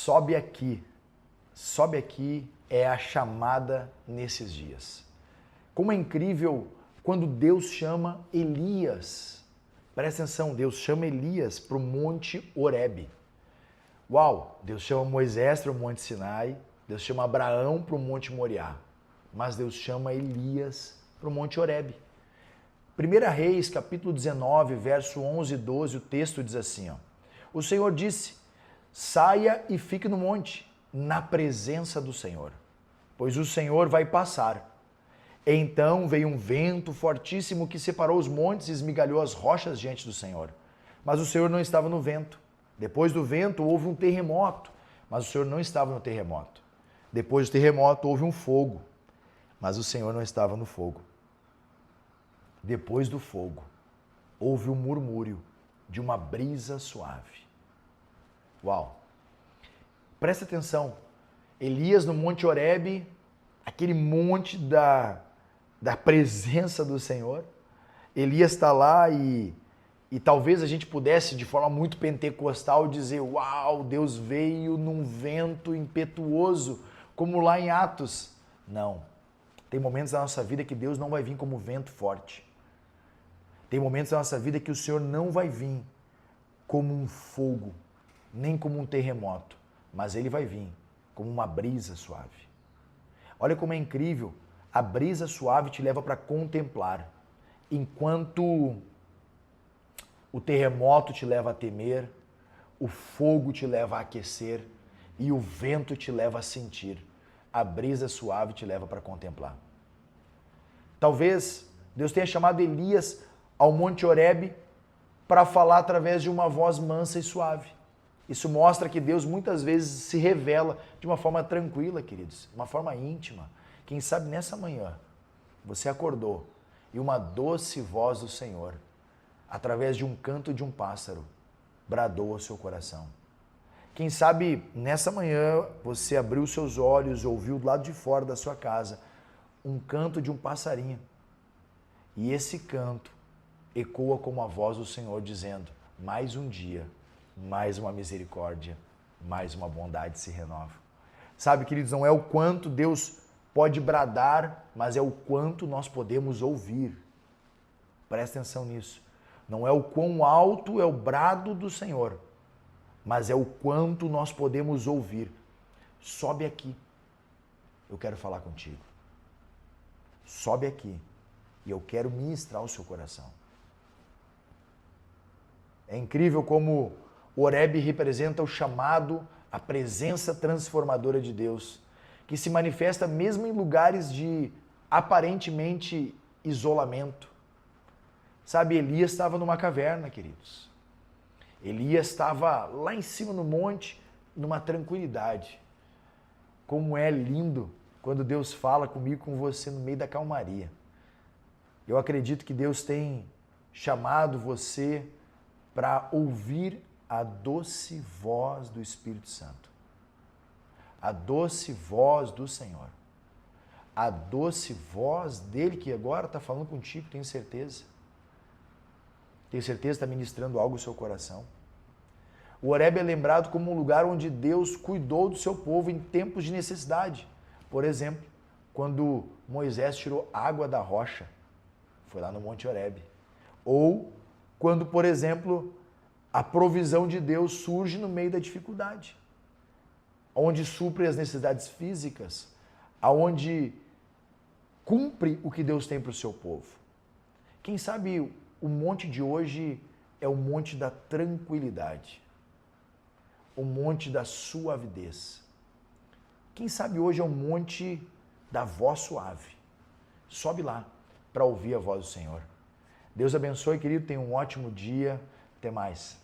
sobe aqui é a chamada nesses dias. Como é incrível quando Deus chama Elias. Presta atenção, Deus chama Elias para o Monte Horebe. Uau, Deus chama Moisés para o Monte Sinai, Deus chama Abraão para o Monte Moriá, mas Deus chama Elias para o Monte Horebe. 1 Reis, capítulo 19, verso 11 e 12, o texto diz assim, ó, o Senhor disse, saia e fique no monte, na presença do Senhor, pois o Senhor vai passar. Então veio um vento fortíssimo que separou os montes e esmigalhou as rochas diante do Senhor. Mas o Senhor não estava no vento. Depois do vento houve um terremoto, mas o Senhor não estava no terremoto. Depois do terremoto houve um fogo, mas o Senhor não estava no fogo. Depois do fogo houve um murmúrio de uma brisa suave. Uau! Presta atenção, Elias no Monte Horebe, aquele monte da presença do Senhor. Elias está lá e talvez a gente pudesse, de forma muito pentecostal, dizer, uau, Deus veio num vento impetuoso, como lá em Atos. Não. Tem momentos da nossa vida que Deus não vai vir como vento forte. Tem momentos da nossa vida que o Senhor não vai vir como um fogo, nem como um terremoto, mas Ele vai vir como uma brisa suave. Olha como é incrível, a brisa suave te leva para contemplar, enquanto o terremoto te leva a temer, o fogo te leva a aquecer e o vento te leva a sentir. A brisa suave te leva para contemplar. Talvez Deus tenha chamado Elias ao Monte Horebe para falar através de uma voz mansa e suave. Isso mostra que Deus muitas vezes se revela de uma forma tranquila, queridos, uma forma íntima. Quem sabe nessa manhã você acordou e uma doce voz do Senhor, através de um canto de um pássaro, bradou ao seu coração. Quem sabe nessa manhã você abriu seus olhos, ouviu do lado de fora da sua casa um canto de um passarinho. E esse canto ecoa como a voz do Senhor dizendo, mais um dia, mais uma misericórdia, mais uma bondade se renova. Sabe, queridos, não é o quanto Deus pode bradar, mas é o quanto nós podemos ouvir. Presta atenção nisso. Não é o quão alto é o brado do Senhor, mas é o quanto nós podemos ouvir. Sobe aqui, eu quero falar contigo. Sobe aqui e eu quero ministrar o seu coração. É incrível como o Horebe representa o chamado, a presença transformadora de Deus, que se manifesta mesmo em lugares de aparentemente isolamento. Sabe, Elias estava numa caverna, queridos. Elias estava lá em cima no monte, numa tranquilidade. Como é lindo quando Deus fala comigo, com você, no meio da calmaria. Eu acredito que Deus tem chamado você para ouvir a doce voz do Espírito Santo. A doce voz do Senhor. A doce voz dele que agora está falando contigo, tenho certeza. Tenho certeza que está ministrando algo no seu coração. O Horebe é lembrado como um lugar onde Deus cuidou do seu povo em tempos de necessidade. Por exemplo, quando Moisés tirou água da rocha, foi lá no Monte Horebe. Ou quando, por exemplo, a provisão de Deus surge no meio da dificuldade, onde supre as necessidades físicas, aonde cumpre o que Deus tem para o seu povo. Quem sabe o monte de hoje é o monte da tranquilidade, o monte da suavidez. Quem sabe hoje é o monte da voz suave. Sobe lá para ouvir a voz do Senhor. Deus abençoe, querido. Tenha um ótimo dia. Até mais.